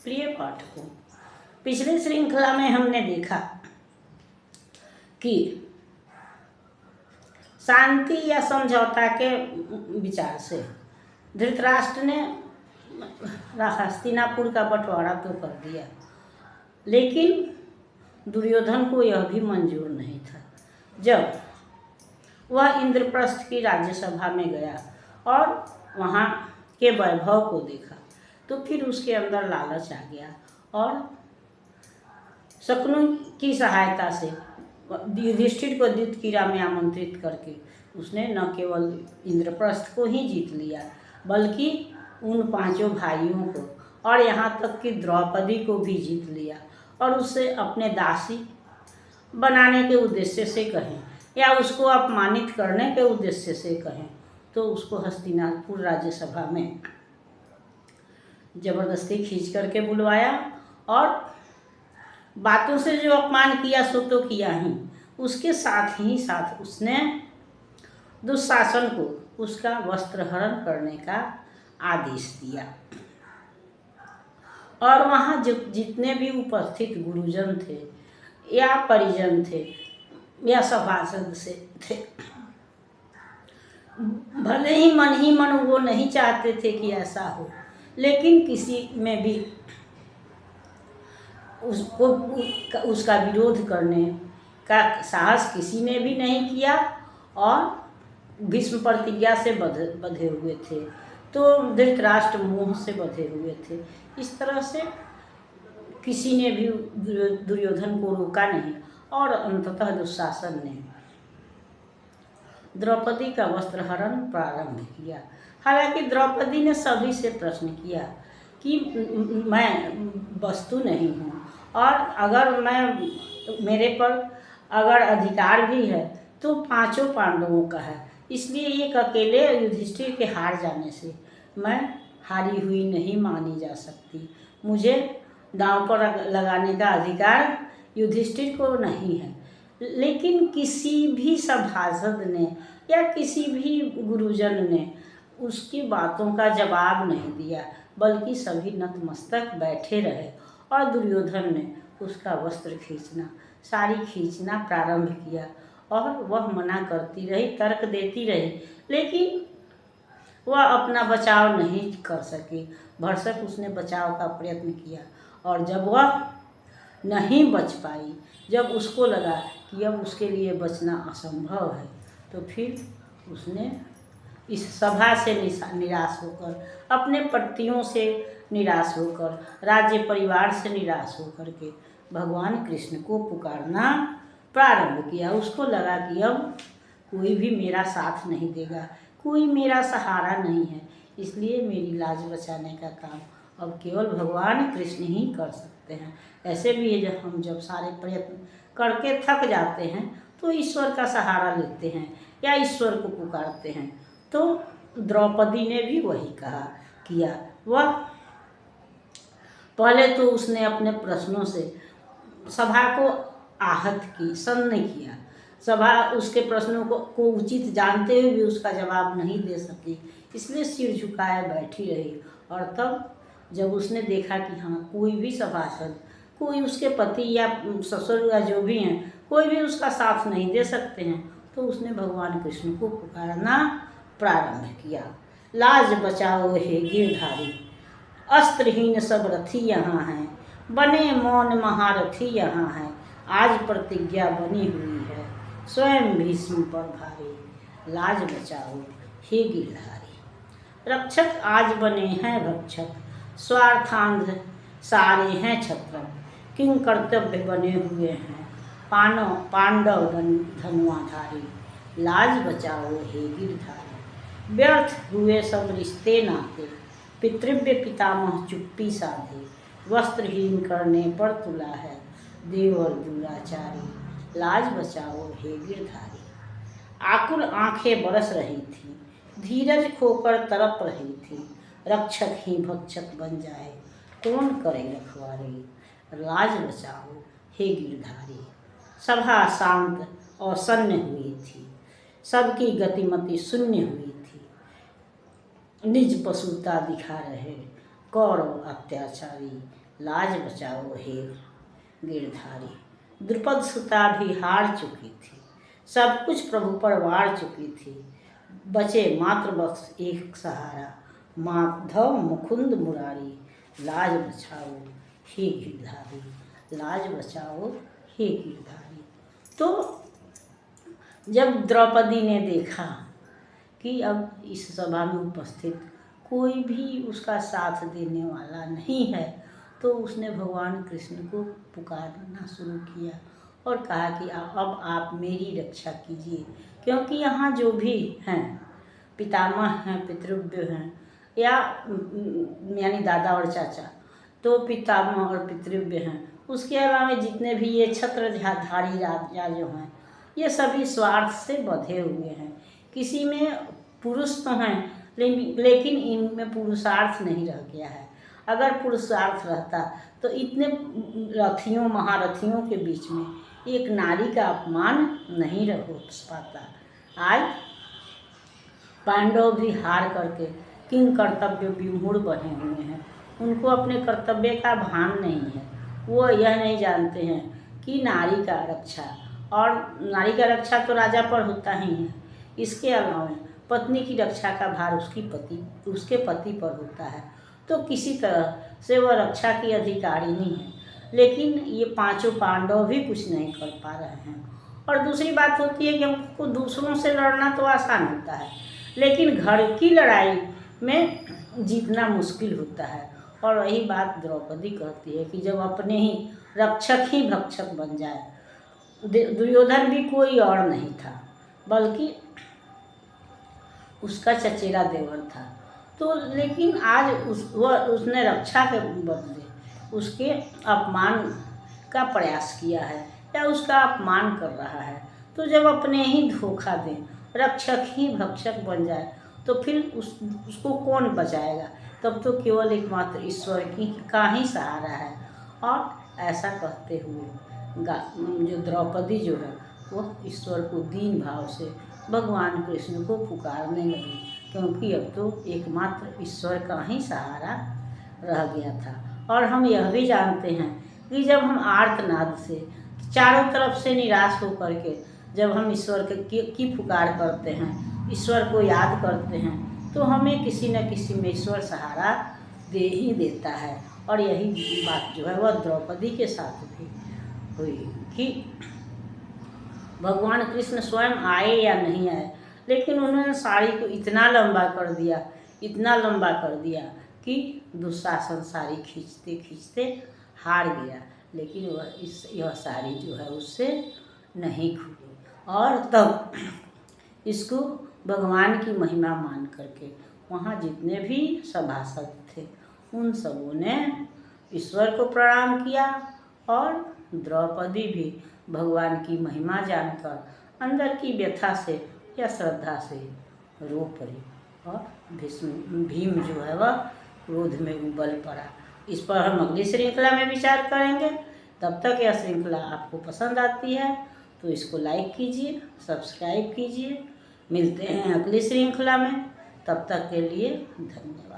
प्रिय पाठकों, पिछले श्रृंखला में हमने देखा कि शांति या समझौता के विचार से धृतराष्ट्र ने हस्तिनापुर का बंटवारा तो कर दिया, लेकिन दुर्योधन को यह भी मंजूर नहीं था। जब वह इंद्रप्रस्थ की राज्यसभा में गया और वहाँ के वैभव को देखा तो फिर उसके अंदर लालच आ गया और शकुनी की सहायता से युधिष्ठिर को द्वितक्रीड़ा में आमंत्रित करके उसने न केवल इंद्रप्रस्थ को ही जीत लिया बल्कि उन पांचों भाइयों को और यहाँ तक कि द्रौपदी को भी जीत लिया और उससे अपने दासी बनाने के उद्देश्य से कहें या उसको अपमानित करने के उद्देश्य से कहें तो उसको हस्तिनापुर राज्यसभा में जबरदस्ती खींच करके बुलवाया और बातों से जो अपमान किया सो तो किया ही, उसके साथ ही साथ उसने दुशासन को उसका वस्त्रहरण करने का आदेश दिया। और वहाँ जितने भी उपस्थित गुरुजन थे या परिजन थे या सभासद से थे, भले ही मन वो नहीं चाहते थे कि ऐसा हो, लेकिन किसी में भी उसका विरोध करने का साहस किसी ने भी नहीं किया और भीष्म प्रतिज्ञा से बंधे हुए थे तो धृतराष्ट्र मोह से बंधे हुए थे। इस तरह से किसी ने भी दुर्योधन को रोका नहीं और अंततः दुशासन ने द्रौपदी का वस्त्रहरण प्रारंभ किया। हालांकि द्रौपदी ने सभी से प्रश्न किया कि मैं वस्तु नहीं हूँ और अगर मेरे पर अगर अधिकार भी है तो पांचों पांडवों का है, इसलिए एक अकेले युधिष्ठिर के हार जाने से मैं हारी हुई नहीं मानी जा सकती। मुझे दांव पर लगाने का अधिकार युधिष्ठिर को नहीं है। लेकिन किसी भी सभासद ने या किसी भी गुरुजन ने उसकी बातों का जवाब नहीं दिया, बल्कि सभी नतमस्तक बैठे रहे और दुर्योधन ने उसका वस्त्र साड़ी खींचना प्रारंभ किया और वह मना करती रही, तर्क देती रही, लेकिन वह अपना बचाव नहीं कर सकी। भरसक उसने बचाव का प्रयत्न किया और जब वह नहीं बच पाई, जब उसको लगा कि अब उसके लिए बचना असंभव है, तो फिर उसने इस सभा से निराश होकर, अपने पतियों से निराश होकर, राज्य परिवार से निराश होकर के भगवान कृष्ण को पुकारना प्रारंभ किया। उसको लगा कि अब कोई भी मेरा साथ नहीं देगा, कोई मेरा सहारा नहीं है, इसलिए मेरी लाज बचाने का काम अब केवल भगवान कृष्ण ही कर सकते हैं। ऐसे भी है हम जब सारे प्रयत्न करके थक जाते हैं तो ईश्वर का सहारा लेते हैं या ईश्वर को पुकारते हैं। तो द्रौपदी ने भी वही किया। वह पहले तो उसने अपने प्रश्नों से सभा को आहत की, सन्न किया। सभा उसके प्रश्नों को उचित जानते हुए भी उसका जवाब नहीं दे सकी, इसलिए सिर झुकाए बैठी रही। और तब जब उसने देखा कि हाँ कोई भी सभासद, कोई उसके पति या ससुर या जो भी हैं, कोई भी उसका साथ नहीं दे सकते हैं, तो उसने भगवान कृष्ण को पुकारना प्रारंभ किया। लाज बचाओ हे गिरधारी, अस्त्रहीन सब रथी यहाँ हैं, बने मौन महारथी यहाँ हैं, आज प्रतिज्ञा बनी हुई है स्वयं भीष्म पर भारी, लाज बचाओ हे गिरधारी। रक्षक आज बने हैं भक्षक, स्वार्थांध सारे हैं छत्रक, किंग कर्तव्य बने हुए हैं पांडव धनुआधारी, लाज बचाओ हे गिरधारी। व्यर्थ हुए सब रिश्ते नाते, पितृव्य पितामह चुप्पी साधे, वस्त्रहीन करने पर तुला है देवर दुराचारी, लाज बचाओ हे गिरधारी। आकुल आंखें बरस रही थी, धीरज खोकर तड़प रही थी, रक्षक ही भक्षक बन जाए कौन करे रखवारी, लाज बचाओ हे गिरधारी। सभा शांत और सन्न हुई थी, सबकी गतिमति शून्य हुई थी, निज पशुता दिखा रहे कौरव अत्याचारी, लाज बचाओ हे गिरधारी। द्रुपद सुता भी हार चुकी थी, सब कुछ प्रभु पर वार चुकी थी। बचे मात्र बस एक सहारा, माधव मुकुंद मुरारी। लाज बचाओ हे गिरधारी, लाज बचाओ हे गिरधारी। तो जब द्रौपदी ने देखा कि अब इस सभा में उपस्थित कोई भी उसका साथ देने वाला नहीं है, तो उसने भगवान कृष्ण को पुकारना शुरू किया और कहा कि अब आप मेरी रक्षा कीजिए, क्योंकि यहाँ जो भी हैं पितामह हैं, पितृव्य हैं, या यानी दादा और चाचा, तो पितामह और पितृव्य हैं। उसके अलावा जितने भी ये छत्रधारी राजा जो हैं, ये सभी स्वार्थ से बंधे हुए हैं। किसी में पुरुष तो हैं, लेकिन इनमें पुरुषार्थ नहीं रह गया है। अगर पुरुषार्थ रहता तो इतने रथियों महारथियों के बीच में एक नारी का अपमान नहीं हो पाता। आज पांडव भी हार करके किंग कर्तव्य विमूढ़ बने हुए हैं। उनको अपने कर्तव्य का भान नहीं है। वो यह नहीं जानते हैं कि नारी का रक्षा, और नारी का रक्षा तो राजा पर होता ही है, इसके अलावा पत्नी की रक्षा का भार उसके पति पर होता है। तो किसी तरह से वह रक्षा की अधिकारिणी है, लेकिन ये पांचों पांडव भी कुछ नहीं कर पा रहे हैं। और दूसरी बात होती है कि हमको दूसरों से लड़ना तो आसान होता है, लेकिन घर की लड़ाई में जीतना मुश्किल होता है। और वही बात द्रौपदी कहती है कि जब अपने ही रक्षक ही भक्षक बन जाए। दुर्योधन भी कोई और नहीं था, बल्कि उसका चचेरा देवर था। तो लेकिन आज उसने रक्षा के बदले उसके अपमान का प्रयास किया है, या उसका अपमान कर रहा है। तो जब अपने ही धोखा दें, रक्षक ही भक्षक बन जाए, तो फिर उसको कौन बचाएगा? तब तो केवल एकमात्र ईश्वर का ही सहारा है। और ऐसा कहते हुए जो द्रौपदी जो है वो ईश्वर को दीन भाव से भगवान कृष्ण को पुकारने लगी, क्योंकि अब तो एकमात्र ईश्वर का ही सहारा रह गया था। और हम यह भी जानते हैं कि जब हम आर्तनाद से चारों तरफ से निराश होकर के जब हम ईश्वर की पुकार करते हैं, ईश्वर को याद करते हैं, तो हमें किसी न किसी में ईश्वर सहारा दे ही देता है। और यही बात जो है वह द्रौपदी के साथ भी हुई कि भगवान कृष्ण स्वयं आए या नहीं आए, लेकिन उन्होंने साड़ी को इतना लंबा कर दिया कि दुशासन साड़ी खींचते खींचते हार गया, लेकिन यह साड़ी जो है उससे नहीं खुली। और तब इसको भगवान की महिमा मान करके वहाँ जितने भी सभासद थे उन सबों ने ईश्वर को प्रणाम किया, और द्रौपदी भी भगवान की महिमा जानकर अंदर की व्यथा से या श्रद्धा से रो पड़ी, और भीम जो है वह क्रोध में उबल पड़ा। इस पर हम अगली श्रृंखला में विचार करेंगे। तब तक यह श्रृंखला आपको पसंद आती है तो इसको लाइक कीजिए, सब्सक्राइब कीजिए। मिलते हैं अगली श्रृंखला में, तब तक के लिए धन्यवाद।